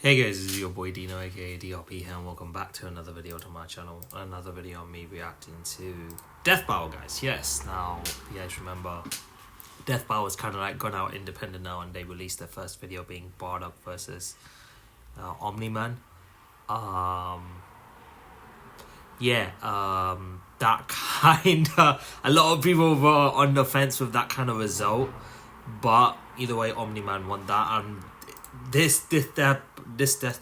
Hey guys, this is your boy Dino aka DRP here and welcome back to another video to my channel. Another video on me reacting to Death Battle, guys. Yes, now you guys remember Death Battle has kind of like gone out independent now and they released their first video being Bardock versus Omni-Man. That kind of, a lot of people were on the fence with that kind of result, but either way Omni-Man won that. And this Death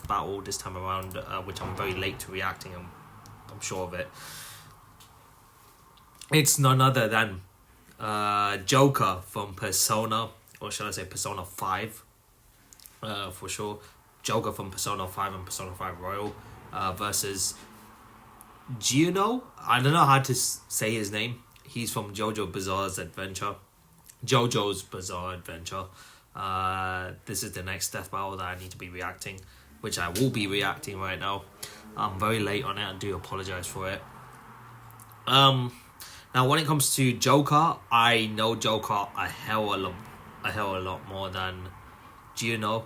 Battle this time around, which I'm very late to reacting, I'm sure of it, it's none other than Joker from Persona, or shall I say Persona 5, for sure. Joker from Persona 5 and Persona 5 Royal versus Giorno. I don't know how to say his name. He's from JoJo's Bizarre Adventure. This is the next Death Battle that I need to be reacting, which I will be reacting right now. I'm very late on it. I do apologize for it. Now when it comes to Joker, I know Joker a hell a lot more than Giorno,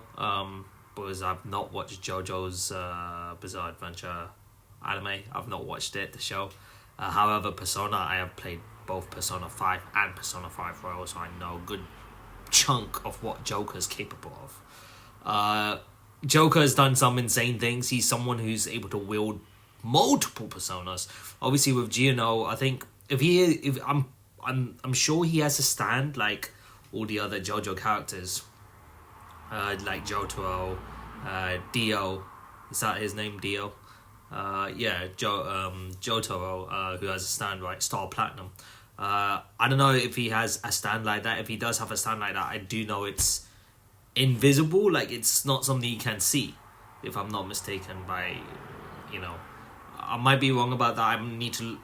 because I've not watched JoJo's Bizarre Adventure anime. I've not watched it, the show. However, Persona, I have played both Persona 5 and Persona 5 Royal, so I know a good chunk of what Joker's capable of. Joker has done some insane things. He's someone who's able to wield multiple personas. Obviously with Giorno, I think I'm sure he has a stand like all the other JoJo characters, like Jotaro, Dio. Is that his name, Dio? Jotaro, who has a stand, right? Star Platinum. I don't know if he has a stand like that. If he does have a stand like that, I do know it's invisible. Like, it's not something you can see, if I'm not mistaken. I might be wrong about that. I need to,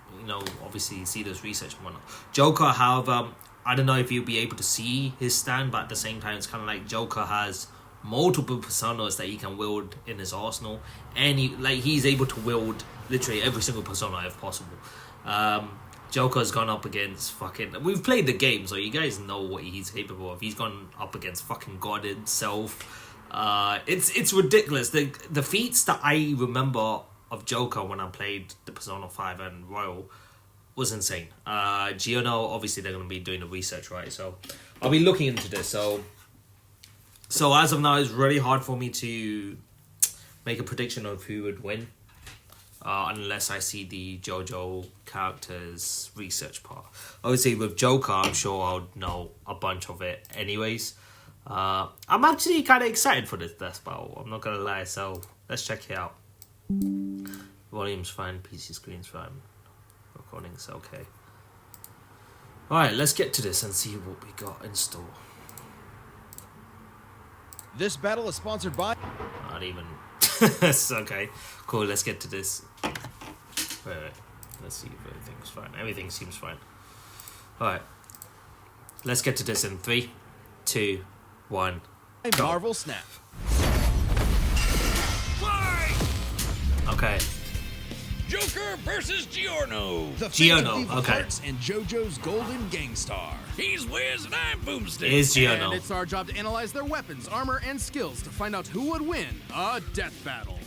obviously see this research and whatnot. Joker, however, I don't know if you'll be able to see his stand, but at the same time, it's kind of like Joker has multiple personas that he can wield in his arsenal, and he's able to wield literally every single persona if possible. Joker's gone up against we've played the game, so you guys know what he's capable of. He's gone up against fucking God himself. It's ridiculous. The feats that I remember of Joker when I played the Persona 5 and Royal was insane. Giorno, obviously they're going to be doing the research, right? So I'll be looking into this. So as of now, it's really hard for me to make a prediction of who would win, unless I see the JoJo characters research part. Obviously with Joker, I'm sure I'll know a bunch of it anyways. I'm actually kind of excited for this Death Battle, I'm not going to lie, so let's check it out. Volume's fine, PC screen's fine, recording's okay. Alright, let's get to this and see what we got in store. This battle is sponsored by... Not even. It's okay. Cool, let's get to this. Wait. Let's see if everything's fine. Everything seems fine. Alright. Let's get to this in 3, 2, 1. Go. Marvel Snap. Okay. Joker versus Giorno. The Giorno, okay. Hearts and JoJo's Golden Gangstar. He's Wiz and I'm Boomstick. Is Giorno. And it's our job to analyze their weapons, armor, and skills to find out who would win a death battle.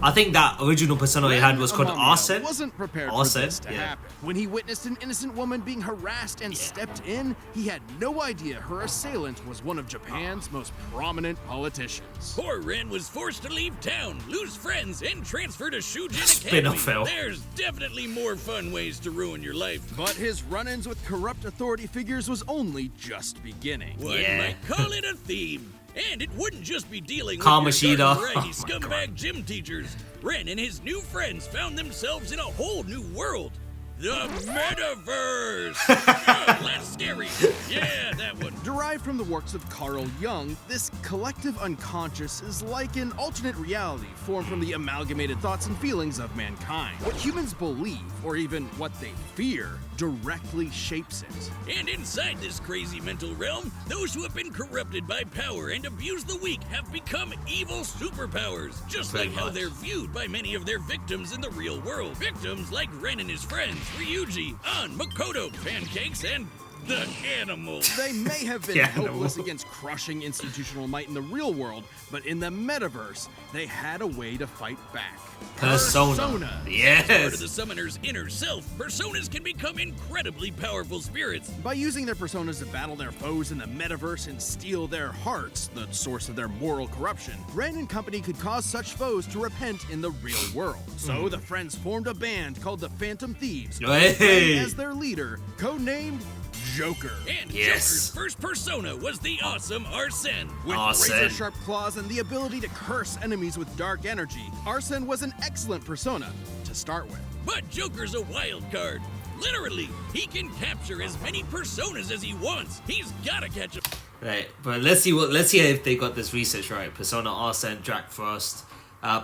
I think that original persona he had was called Arsene. Wasn't prepared for this to happen. When he witnessed an innocent woman being harassed and stepped in, he had no idea her assailant was one of Japan's most prominent politicians. Poor Ren was forced to leave town, lose friends, and transfer to Shujin Spin-off Academy. film. There's definitely more fun ways to ruin your life. But his run-ins with corrupt authority figures was only just beginning. One might call it a theme. And it wouldn't just be dealing with Kamoshida. your variety scumbag gym teachers. Ren and his new friends found themselves in a whole new world. The Metaverse! Oh, that's scary. Yeah, that one. Derived from the works of Carl Jung, this collective unconscious is like an alternate reality formed from the amalgamated thoughts and feelings of mankind. What humans believe, or even what they fear, directly shapes it. And inside this crazy mental realm, those who have been corrupted by power and abused the weak have become evil superpowers, just like how they're viewed by many of their victims in the real world. Victims like Ren and his friends, Ryuji, An, Makoto, Pancakes, and The animals. They may have been Yeah, hopeless no. against crushing institutional might in the real world, but in the metaverse, they had a way to fight back. Persona. Part of the Yes. summoner's inner self, personas can become incredibly powerful spirits. By using their personas to battle their foes in the metaverse and steal their hearts, the source of their moral corruption, Ren and company could cause such foes to repent in the real world. So the friends formed a band called the Phantom Thieves, with Hey. Ren as their leader, codenamed Joker. And Yes. Joker's first persona was the awesome Arsene. With Arsene. razor-sharp claws and the ability to curse enemies with dark energy, Arsene was an excellent persona to start with. But Joker's a wild card. Literally, he can capture as many personas as he wants. He's gotta catch a... Right, but let's see if they got this research right. Persona Arsene, Drac Frost,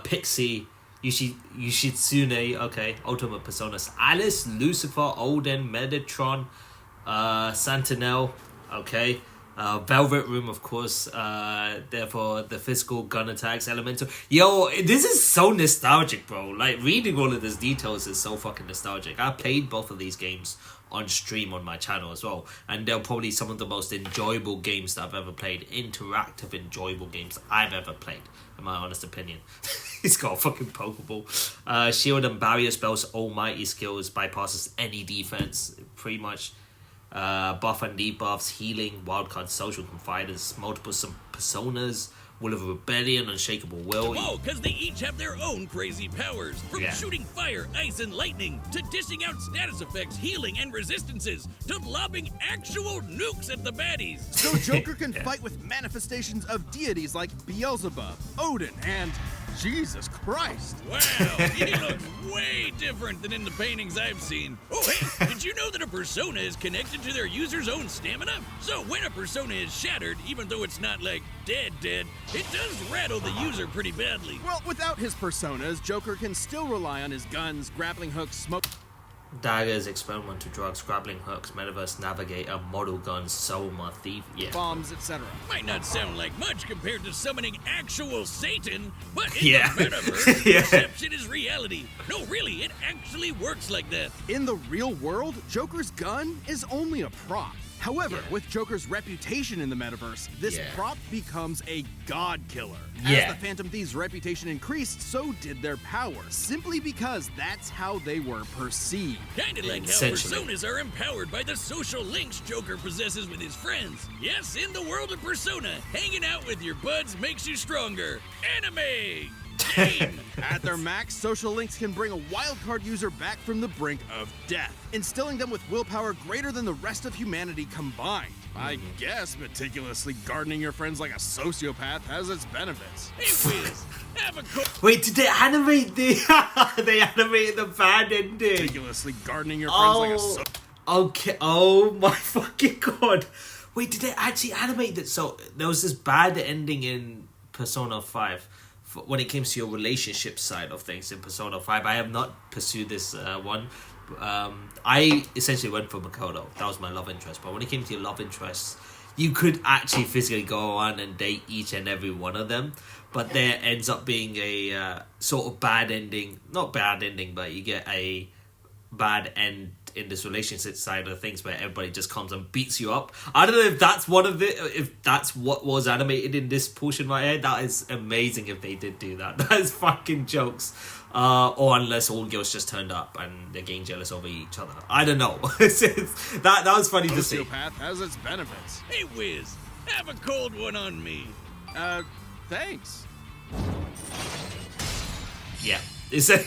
Pixie, Yoshitsune, okay, Ultimate Personas, Alice, Lucifer, Odin, Metatron, Sentinel, okay, Velvet Room, of course, therefore the physical gun attacks, Elemental. Yo, this is so nostalgic, bro. Like, reading all of these details is so fucking nostalgic. I played both of these games on stream on my channel as well, and they're probably some of the most enjoyable games that I've ever played. Interactive, enjoyable games I've ever played, in my honest opinion. He's got a fucking Pokeball. Shield and barrier spells, almighty skills, bypasses any defense, pretty much. Buff and debuffs, healing, wildcard, social confidence, multiple personas, will of rebellion, unshakable will. Oh, because they each have their own crazy powers. From Yeah. shooting fire, ice, and lightning, to dishing out status effects, healing, and resistances, to lobbing actual nukes at the baddies. So Joker can fight with manifestations of deities like Beelzebub, Odin, and Jesus Christ. Wow, he looks way different than in the paintings I've seen. Oh, hey, did you know that a persona is connected to their user's own stamina? So when a persona is shattered, even though it's not like dead, it does rattle the user pretty badly. Well, without his personas, Joker can still rely on his guns, grappling hooks, smoke Daggers, experimental drugs, grappling hooks, metaverse navigator, model guns, Soma, thief. Yeah. bombs, etc. Might not sound like much compared to summoning actual Satan, but in Yeah. the metaverse, Yeah. perception is reality. No, really, it actually works like that. In the real world, Joker's gun is only a prop. However, Yeah. with Joker's reputation in the metaverse, this Yeah. prop becomes a god killer. Yeah. As the Phantom Thieves' reputation increased, so did their power, simply because that's how they were perceived. Kinda like how Essentially. personas are empowered by the social links Joker possesses with his friends. Yes, in the world of Persona, hanging out with your buds makes you stronger. Anime! Game! At their max, social links can bring a wildcard user back from the brink of death, instilling them with willpower greater than the rest of humanity combined. I guess meticulously gardening your friends like a sociopath has its benefits. Hey, Wiz, have a Wait, did they animate the... they animated the bad ending? Meticulously gardening your friends like a Oh, okay. Oh my fucking god. Wait, did they actually animate it? So there was this bad ending in Persona 5 when it came to your relationship side of things in Persona 5. I have not pursued this one. I essentially went for Makoto. That was my love interest. But when it came to your love interests, you could actually physically go on and date each and every one of them. But there ends up being a sort of bad ending. Not bad ending, but you get a bad end in this relationship side of things where everybody just comes and beats you up. I don't know if that's if that's what was animated in this portion right here. That is amazing if they did do that. That is fucking jokes. Or unless all girls just turned up and they're getting jealous over each other. I don't know. that was funny to see. sociopath has its benefits. Hey, Wiz, have a cold one on me. Thanks. Yeah. It's a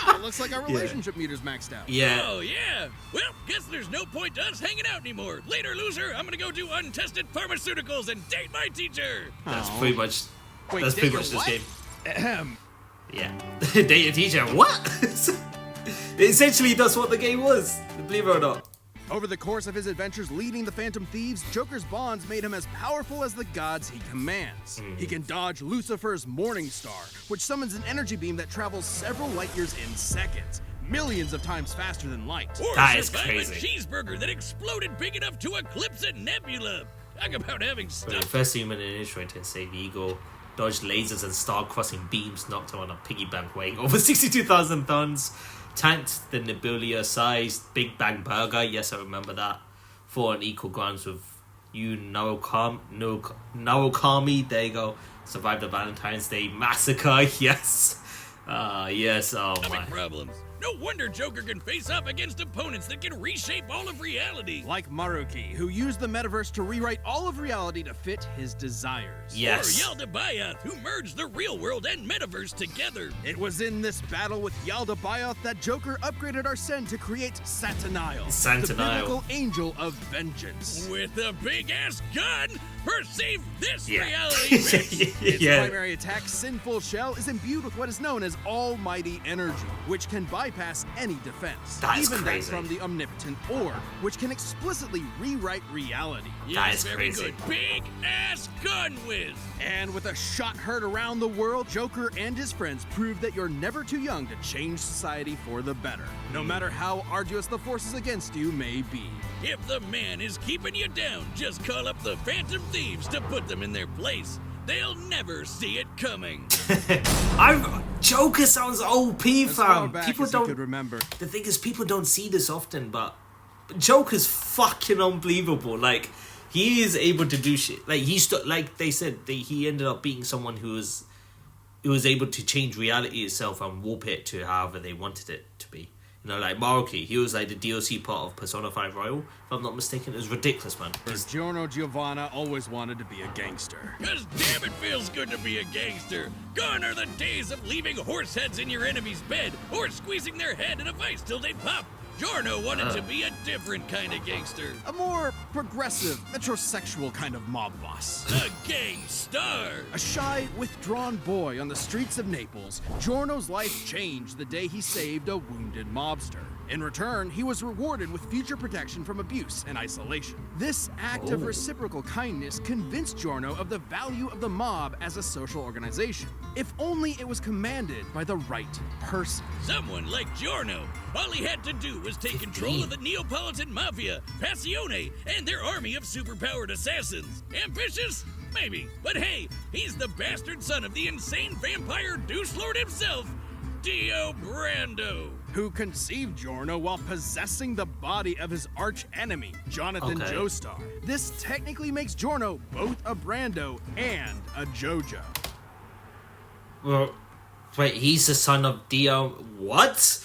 It looks like our relationship meter's maxed out. yeah. Oh, yeah. Well, guess there's no point to us hanging out anymore. Later, loser, I'm gonna go do untested pharmaceuticals and date my teacher. That's Aw. pretty much. Wait, That's date pretty your much this what? game. Ahem. Yeah. Date your teacher. What? Essentially, that's what the game was. Believe it or not. Over the course of his adventures leading the Phantom Thieves, Joker's bonds made him as powerful as the gods he commands. He can dodge Lucifer's Morning Star, which summons an energy beam that travels several light years in seconds, millions of times faster than light. Or That is survive crazy. a cheeseburger that exploded big enough to eclipse a nebula. Talk about having The stuff. first human in history to save the eagle, dodged lasers and star-crossing beams, knocked him on a piggy bank weighing over 62,000 tons, tanked the nebula-sized Big Bang Burger, yes I remember that, fought on equal grounds with Yu Narukami. There you go. Survived the Valentine's Day massacre. Yes. Yes. Oh my. Problems. No wonder Joker can face off against opponents that can reshape all of reality. Like Maruki, who used the metaverse to rewrite all of reality to fit his desires. Yes. Or Yaldabaoth, who merged the real world and metaverse together. It was in this battle with Yaldabaoth that Joker upgraded Arsene to create Satanael, the biblical angel of vengeance. With a big-ass gun, perceive this reality, bitch. Its primary attack, Sinful Shell, is imbued with what is known as almighty energy, which can bypass any defense. That's even crazy. that from the omnipotent orb, which can explicitly rewrite reality. Yes, That is very crazy. good. Big-ass gun whiz. And with a shot heard around the world, Joker and his friends prove that you're never too young to change society for the better, no matter how arduous the forces against you may be. If the man is keeping you down, just call up the Phantom Thieves to put them in their place. They'll never see it coming. Joker sounds OP, As far fam. back People as you don't. could remember. The thing is, people don't see this often, but Joker's fucking unbelievable. Like, he is able to do shit. Like, like they said, he ended up being someone who was able to change reality itself and warp it to however they wanted it to be. You know, like Maruki, he was like the DLC part of Persona 5 Royal, if I'm not mistaken. It was ridiculous, man. Giorno Giovanna always wanted to be a gangster. Cause damn it feels good to be a gangster. Gone are the days of leaving horse heads in your enemy's bed or squeezing their head in a vice till they pop. Giorno wanted to be a different kind of gangster. A more progressive, metrosexual kind of mob boss. A gangstar. A shy, withdrawn boy on the streets of Naples, Giorno's life changed the day he saved a wounded mobster. In return, he was rewarded with future protection from abuse and isolation. This act of reciprocal kindness convinced Giorno of the value of the mob as a social organization, if only it was commanded by the right person. Someone like Giorno. All he had to do was take control of the Neapolitan Mafia, Passione, and their army of superpowered assassins. Ambitious? Maybe. But hey, he's the bastard son of the insane vampire douche lord himself, Dio Brando. Who conceived Giorno while possessing the body of his arch-enemy, Jonathan Joestar. This technically makes Giorno both a Brando and a JoJo. Well, wait, he's the son of Dio. What?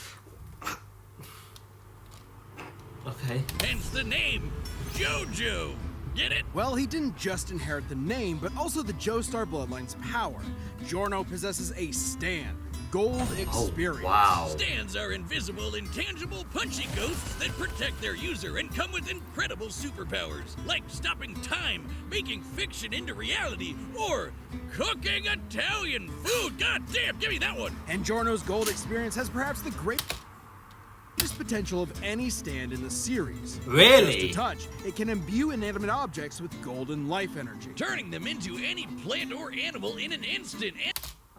Okay. Hence the name, JoJo. Get it? Well, he didn't just inherit the name, but also the Joestar bloodline's power. Giorno possesses a stand, gold experience. Oh, wow. Stands are invisible, intangible, punchy ghosts that protect their user and come with incredible superpowers, like stopping time, making fiction into reality, or cooking Italian food. God damn, give me that one. And Giorno's gold experience has perhaps the greatest potential of any stand in the series. Really? Just a touch, it can imbue inanimate objects with golden life energy. Turning them into any plant or animal in an instant.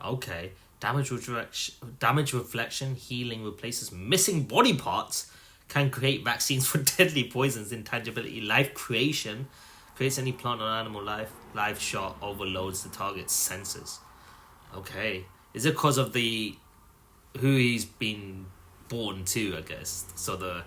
Okay. Damage reflection, healing replaces missing body parts, can create vaccines for deadly poisons, intangibility, life creation, creates any plant or animal life shot, overloads the target's senses. Okay. Is it because of who he's been born to, I guess? So the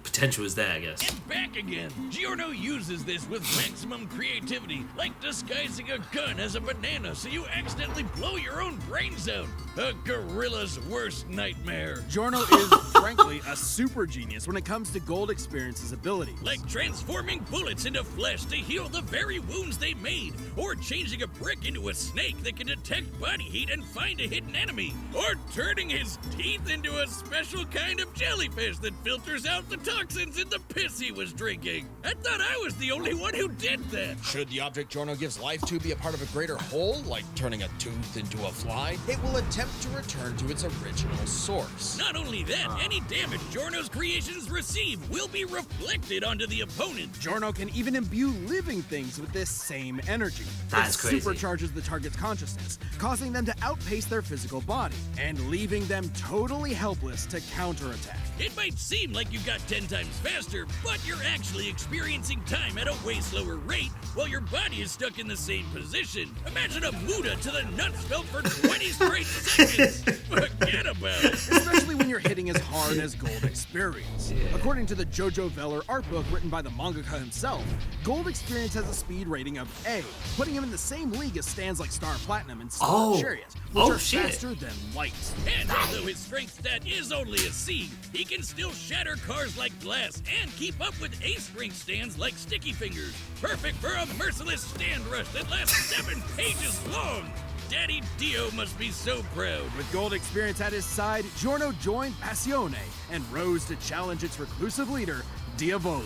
potential is there, I guess. And back again. Giorno uses this with maximum creativity, like disguising a gun as a banana so you accidentally blow your own brains out. A gorilla's worst nightmare. Giorno is, frankly, a super genius when it comes to gold experience's abilities. Like transforming bullets into flesh to heal the very wounds they made, or changing a brick into a snake that can detect body heat and find a hidden enemy, or turning his teeth into a special kind of jellyfish that filters out the toxins in the piss he was drinking. I thought I was the only one who did that. Should the object Giorno gives life to be a part of a greater whole, like turning a tooth into a fly, it will attempt to return to its original source. Not only that, any damage Giorno's creations receive will be reflected onto the opponent. Giorno can even imbue living things with this same energy. That's it crazy. Supercharges the target's consciousness, causing them to outpace their physical body, and leaving them totally helpless to counterattack. It might seem like you've got 10 10 times faster, but you're actually experiencing time at a way slower rate while your body is stuck in the same position. Imagine a Muda to the nuts belt for 20 straight seconds. Forget about it. Especially when you're hitting as hard as Gold Experience. According to the JoJo Veller art book written by the mangaka himself, Gold Experience has a speed rating of A, putting him in the same league as stands like Star Platinum and Star Chariot, which are faster than light. And although his strength stat is only a C, he can still shatter cars like glass and keep up with A-strength stands like Sticky Fingers. Perfect for a merciless stand rush that lasts 7 pages long. Daddy Dio must be so proud. With Gold Experience at his side, Giorno joined Passione and rose to challenge its reclusive leader, Diavolo.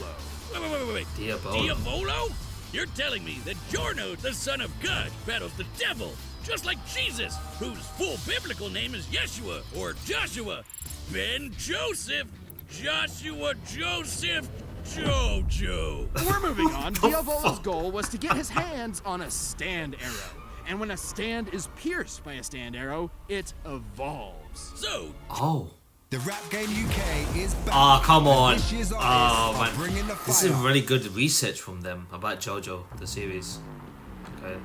Wait. Diavolo? You're telling me that Giorno, the son of God, battles the devil, just like Jesus, whose full biblical name is Yeshua, or Joshua, Ben Joseph, Joshua Joseph, JoJo. We're moving on. Diavolo's goal was to get his hands on a stand arrow. And when a stand is pierced by a stand arrow, it evolves. So, The Rap Game UK is back. Oh, come on. This year's Oh, artists are man. bringing the This is fire. really good research from them about JoJo, the series. Okay.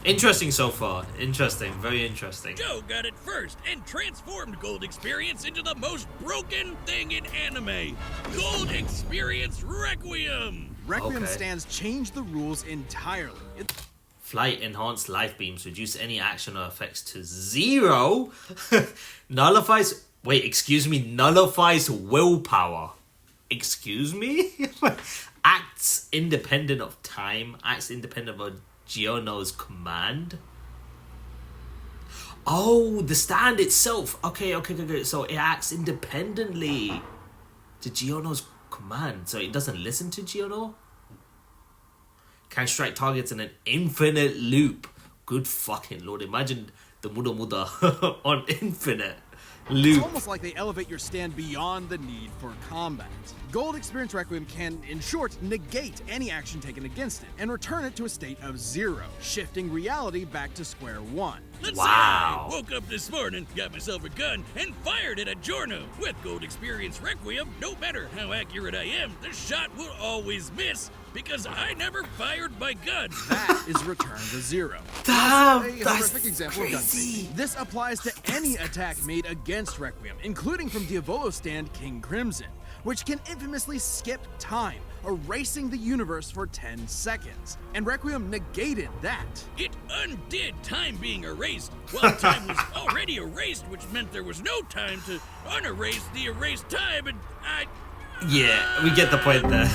Interesting so far. Interesting. Very interesting. Joe got it first and transformed Gold Experience into the most broken thing in anime. Gold Experience Requiem. Requiem Okay. stands change the rules entirely. Flight enhanced life beams reduce any action or effects to 0. Nullifies. Wait, excuse me. Nullifies willpower. Excuse me? Acts independent of time. Acts independent of Giorno's command. Oh, the stand itself. Okay. So it acts independently to Giorno's command. So it doesn't listen to Giorno? Can strike targets in an infinite loop. Good fucking lord. Imagine the Muda on infinite loop. It's almost like they elevate your stand beyond the need for combat. Gold Experience Requiem can, in short, negate any action taken against it and return it to a state of 0, shifting reality back to square one. Let's Wow. say I woke up this morning, got myself a gun, and fired it at Giorno. With Gold Experience Requiem, no matter how accurate I am, the shot will always miss because I never fired my gun. That is return to 0. Damn, A that's horrific example of gun crazy. safety. This applies to any attack made against Requiem, including from Diavolo's stand King Crimson, which can infamously skip time, erasing the universe for 10 seconds. And Requiem negated that. It undid time being erased, while time was already erased, which meant there was no time to unerase the erased time, and Yeah, we get the point there.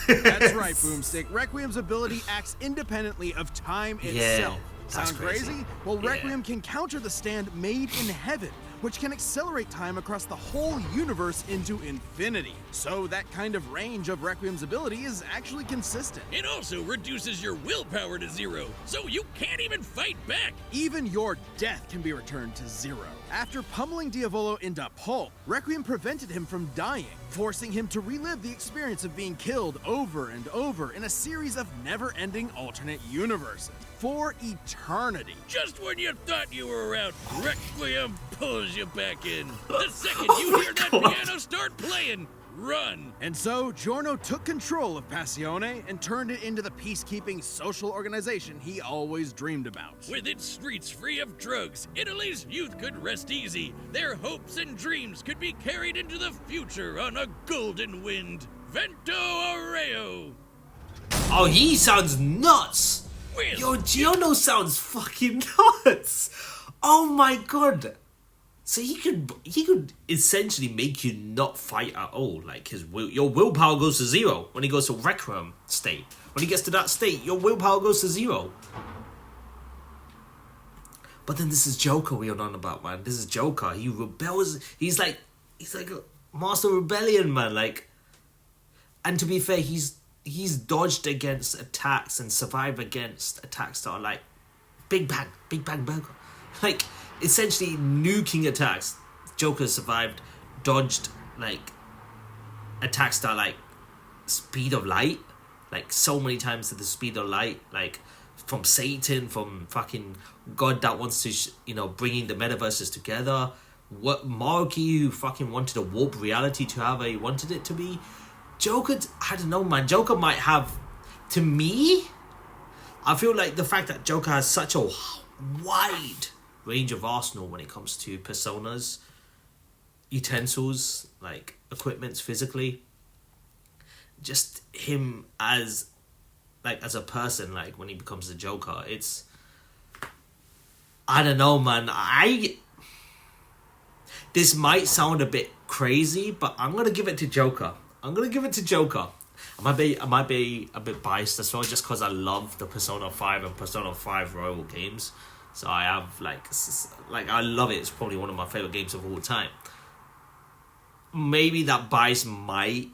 That's right, Boomstick. Requiem's ability acts independently of time itself. that's Sound crazy. crazy? Well, Yeah. Requiem can counter the stand made in heaven, which can accelerate time across the whole universe into infinity. So that kind of range of Requiem's ability is actually consistent. it also reduces your willpower to 0, so you can't even fight back. Even your death can be returned to 0. After pummeling Diavolo into pulp, Requiem prevented him from dying, forcing him to relive the experience of being killed over and over in a series of never-ending alternate universes for eternity. Just when you thought you were out, Requiem pulls you back in. The second you hear that piano start playing, run. And so, Giorno took control of Passione and turned it into the peacekeeping social organization he always dreamed about. With its streets free of drugs, Italy's youth could rest easy. Their hopes and dreams could be carried into the future on a golden wind. Vento Areo. Oh, he sounds nuts. With Yo, Giorno sounds fucking nuts. Oh my god. So he could essentially make you not fight at all. Like your willpower goes to 0 when he goes to Requiem state. When he gets to that state, your willpower goes to 0. But then this is Joker we're on about, man. This is Joker. He rebels. He's like a master rebellion, man. Like, and to be fair, he's dodged against attacks and survived against attacks that are like Big Bang Burger. Like, essentially nuking attacks. Joker survived, dodged, like, attacks that are like speed of light. Like, so many times to the speed of light. Like, from Satan, from fucking God that wants to, bringing the metaverses together. what Maruki, who fucking wanted to warp reality to however he wanted it to be. Joker, I don't know, man. Joker might have, to me, I feel like the fact that Joker has such a wide range of arsenal when it comes to personas, utensils, like equipments physically. Just him as a person, like when he becomes the Joker, it's, I don't know, man. This might sound a bit crazy, but I'm gonna give it to Joker. I might be a bit biased as well, just because I love the Persona 5 and Persona 5 Royal games. So I have like I love it. It's probably one of my favorite games of all time. Maybe that bias might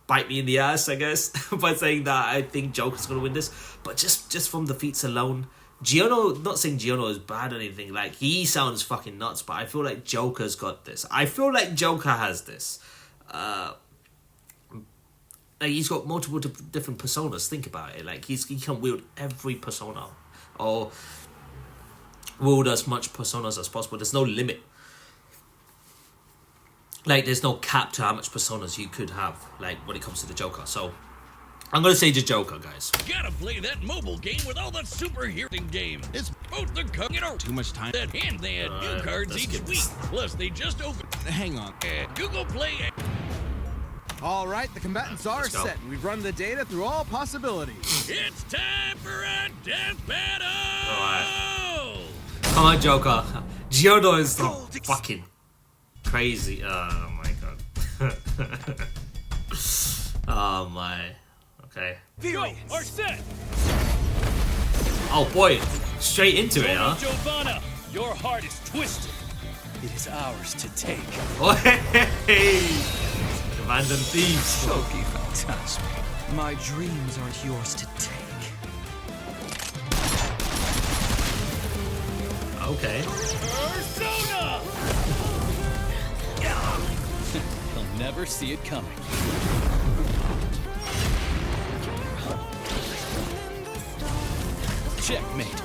bite me in the ass, I guess, by saying that I think Joker's gonna win this. But just from the feats alone, Giorno, not saying Giorno is bad or anything, like he sounds fucking nuts, but I feel like Joker's got this. I feel like Joker has this. Like he's got multiple different personas. Think about it. Like he can wield every persona, or wield as much personas as possible. There's no limit. Like there's no cap to how much personas you could have. Like when it comes to the Joker. So I'm gonna say the Joker, guys. Gotta play that mobile game with all the superhero game. It's both the Too much time. that and they add new cards let's each get week. this. Plus they just opened Hang on. Google Play. All right, the combatants are Let's go. set. We've run the data through all possibilities. It's time for a death battle. Alright. Come on, Joker. Giorno is so fucking crazy. Oh my god. Oh my. Okay. Go, are set. Oh boy, straight into it, huh? Giorno Giovanna, your heart is twisted. It is ours to take. Oh, hey! Abandoned thieves. Shogi Phantasma. My dreams aren't yours to take. Okay. Persona. He'll never see it coming. Checkmate.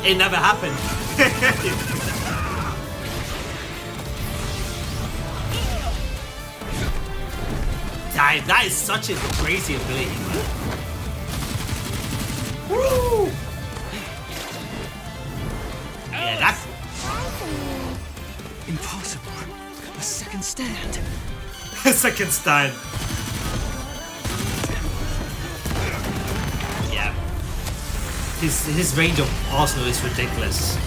It never happened. That is such a crazy ability, man. Woo! Yeah, that's Impossible. A second stand. a second stand. Yeah. His range of arsenal is ridiculous.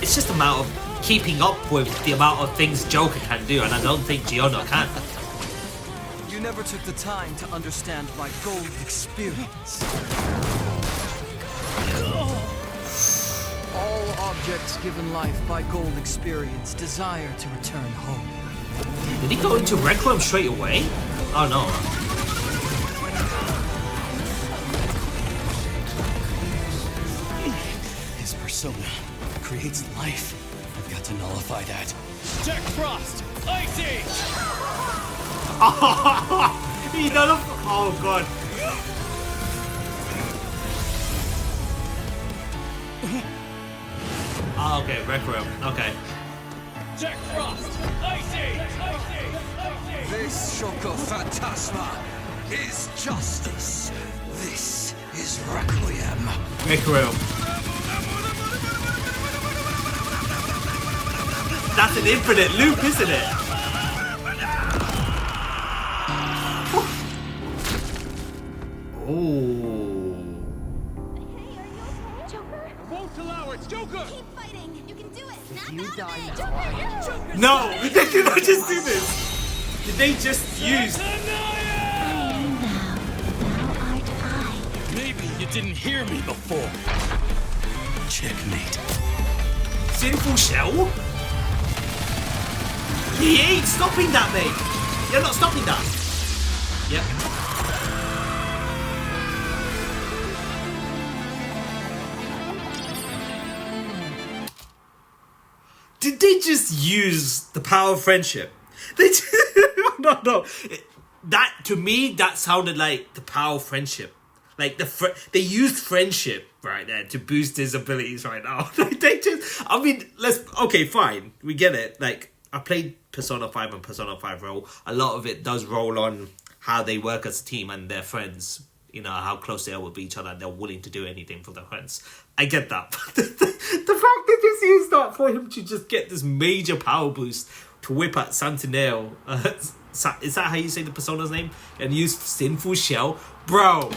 It's just a matter of keeping up with the amount of things Joker can do, and I don't think Giorno can. You never took the time to understand my gold experience. All objects given life by gold experience desire to return home. Did he go into Requiem straight away? Oh no. His persona creates life. I've got to nullify that. Jack Frost, Ice Age. He done it. Oh god. Oh, okay, Requiem. Okay. Jack Frost, Ice Age. Ice Age. Ice Age. This Shogo Phantasma is justice. This is Requiem. Requiem. That's an infinite loop, isn't it? Oh. Joker? Won't allow it, Joker. Keep fighting. You can do it. If you die now, Joker! No, they did not just do this. Did they just use? Maybe you didn't hear me before. Checkmate. Sinful Shell? He ain't stopping that, mate. You're not stopping that. Yep. Did they just use the power of friendship? They no. That, to me, that sounded like the power of friendship. Like they used friendship right there to boost his abilities right now. They just, I mean, okay, fine, we get it. Like, I played Persona 5 and Persona 5 Roll. A lot of it does roll on how they work as a team and their friends. You know, how close they are with each other and they're willing to do anything for their friends. I get that. But the fact they just used that for him to just get this major power boost to whip at Santineo. Is that how you say the Persona's name? And use Sinful Shell? Bro!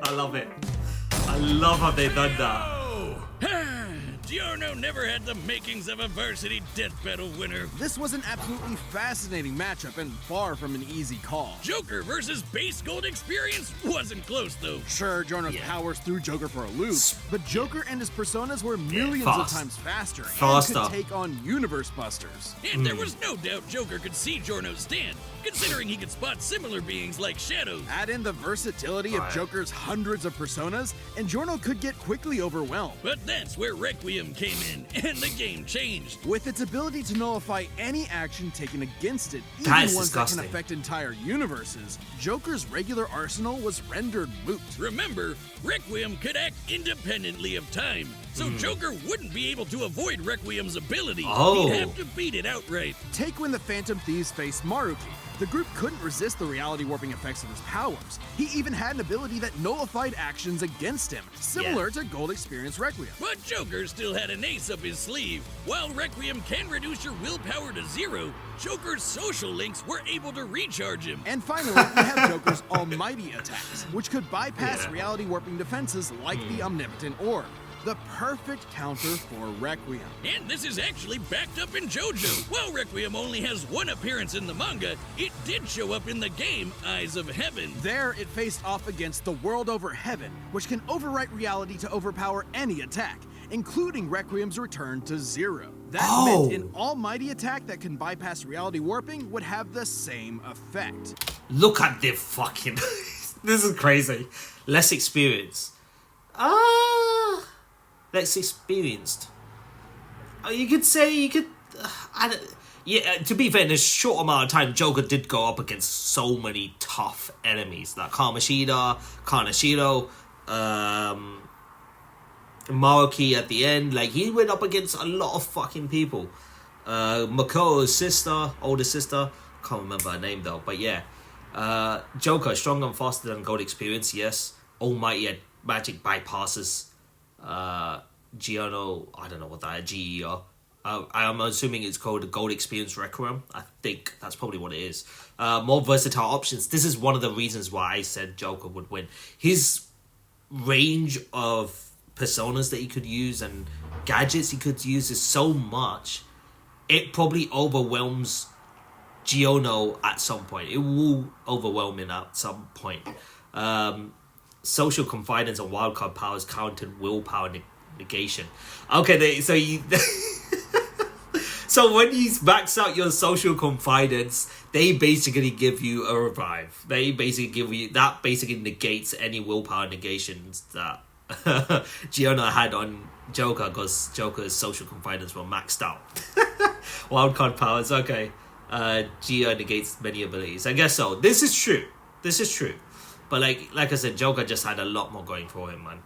I love it. I love how they've done that. Giorno never had the makings of a varsity death battle winner. This was an absolutely fascinating matchup and far from an easy call. Joker versus base gold experience wasn't close, though. Sure, Giorno's powers threw Joker for a loop, but Joker and his personas were millions of times faster and could take on universe busters. And there was no doubt Joker could see Giorno's stand, considering he could spot similar beings like shadows. Add in the versatility of Joker's hundreds of personas, and Giorno could get quickly overwhelmed. But that's where Requiem came in, and the game changed. With its ability to nullify any action taken against it, even ones that can affect entire universes, Joker's regular arsenal was rendered moot. Remember, Requiem could act independently of time, so Joker wouldn't be able to avoid Requiem's ability. He'd have to beat it outright. Take when the Phantom Thieves faced Maruki. The group couldn't resist the reality warping effects of his powers. He even had an ability that nullified actions against him, similar to Gold Experience Requiem. But Joker still had an ace up his sleeve. While Requiem can reduce your willpower to 0, Joker's social links were able to recharge him. And finally, we have Joker's almighty attacks, which could bypass reality warping defenses like the Omnipotent Orb. The perfect counter for Requiem. And this is actually backed up in JoJo. While Requiem only has one appearance in the manga, it did show up in the game Eyes of Heaven. There, it faced off against the World Over Heaven, which can overwrite reality to overpower any attack, including Requiem's return to 0. That meant an almighty attack that can bypass reality warping would have the same effect. Look at the fucking... This is crazy. Less experience. Less experienced. You could say, to be fair, in a short amount of time, Joker did go up against so many tough enemies. Like Kaneshiro, Maruki at the end. Like, he went up against a lot of fucking people. Makoto's sister, older sister. Can't remember her name though, but yeah. Joker, stronger and faster than Gold Experience, yes. Almighty magic bypasses. Giorno, I don't know what that is, GER. I'm assuming it's called the Gold Experience Requiem. I think that's probably what it is. More versatile options. This is one of the reasons why I said Joker would win. His range of personas that he could use and gadgets he could use is so much, it probably overwhelms Giorno at some point. It will overwhelm him at some point. Social confidence and wildcard powers counted willpower negation. Okay, so when you max out your social confidence, they basically give you a revive. They basically give you that. Basically negates any willpower negations that Giorno had on Joker, because Joker's social confidence were maxed out. Wildcard powers, okay. Geo negates many abilities. I guess so. This is true. But like I said, Joker just had a lot more going for him, man.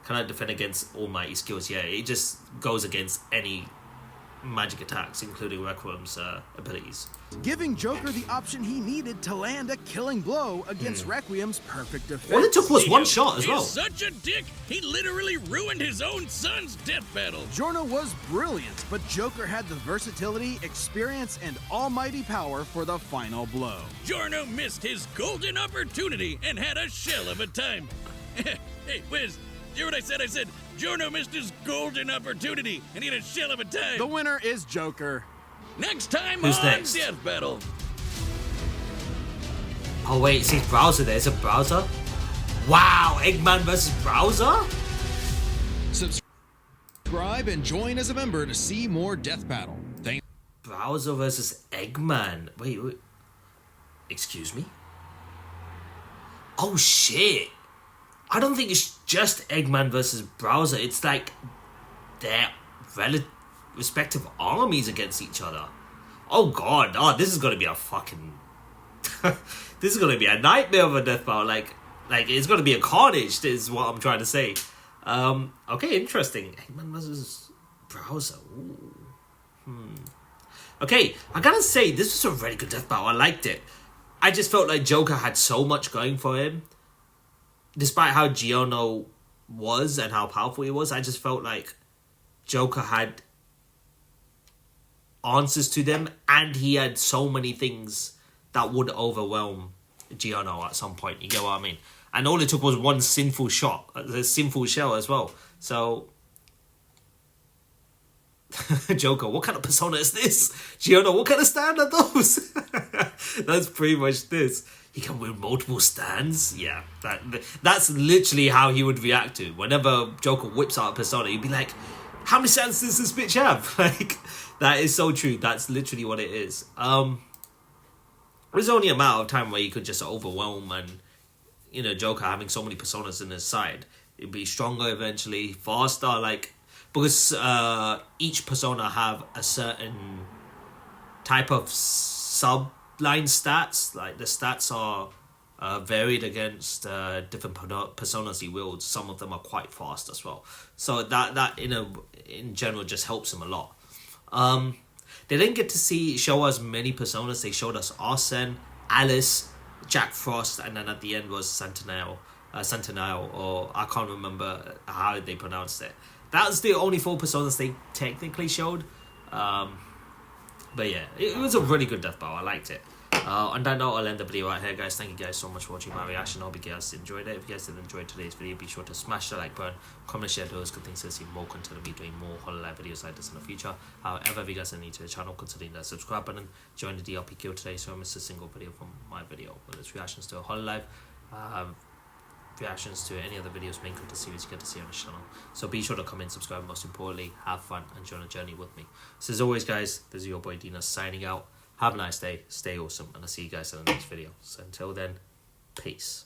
Cannot defend against almighty skills. Yeah, it just goes against any magic attacks, including Requiem's abilities. Giving Joker the option he needed to land a killing blow against Requiem's perfect defense. All it took was one shot as well. He's such a dick, he literally ruined his own son's death battle. Giorno was brilliant, but Joker had the versatility, experience, and almighty power for the final blow. Giorno missed his golden opportunity and had a shell of a time. Hey, Wiz, hear what I said? I said Giorno missed his golden opportunity and he had a shell of a time. The winner is Joker. Next time Who's on next? Death Battle. Oh wait, it says Browser there. Is it Browser? Wow, Eggman versus Browser? Subscribe and join as a member to see more Death Battle. Thanks. Browser versus Eggman. Wait. Excuse me? Oh shit. I don't think it's just Eggman versus Browser. It's like their respective armies against each other. Oh god. Oh, this is gonna be a fucking... This is gonna be a nightmare of a death battle. Like it's gonna be a carnage. Is what I'm trying to say. Okay, interesting. Eggman versus Browser. Okay, I gotta say this was a really good death battle. I liked it. I just felt like Joker had so much going for him, despite how Giorno was and how powerful he was. I just felt like Joker had answers to them, and he had so many things that would overwhelm Giorno at some point. You get what I mean? And all it took was one sinful shot, a sinful shell as well. So, Joker, what kind of persona is this? Giorno, what kind of stand are those? That's pretty much this. He can win multiple stands? Yeah, that's literally how he would react to. Whenever Joker whips out a persona, he'd be like, how many stands does this bitch have? Like, that is so true. That's literally what it is. There's only a matter of time where he could just overwhelm, and, you know, Joker having so many personas in his side, it'd be stronger eventually, faster, like, because each persona have a certain type of subline stats. Like, the stats are varied against different personas he wields. Some of them are quite fast as well. So that in general just helps him a lot. They didn't get to show us many personas. They showed us Arsene, Alice, Jack Frost, and then at the end was Sentinel, or I can't remember how they pronounced it. That was the only 4 personas they technically showed. But yeah, it was a really good death battle. I liked it. On that note, I'll end the video right here, guys. Thank you guys so much for watching my reaction. I hope you guys enjoyed it. If you guys did enjoy today's video, be sure to smash the like button, comment, share those good things to see more content of me doing more HoloLive videos like this in the future. However, if you guys are new to the channel, consider that subscribe button, join the DLP queue today so I miss a single video from my video. Whether it's reactions to a HoloLive, reactions to any other videos, main content series you get to see on the channel. So be sure to comment, subscribe, most importantly, have fun and join the journey with me. So as always, guys, this is your boy Dina signing out. Have a nice day, stay awesome, and I'll see you guys in the next video. So until then, peace.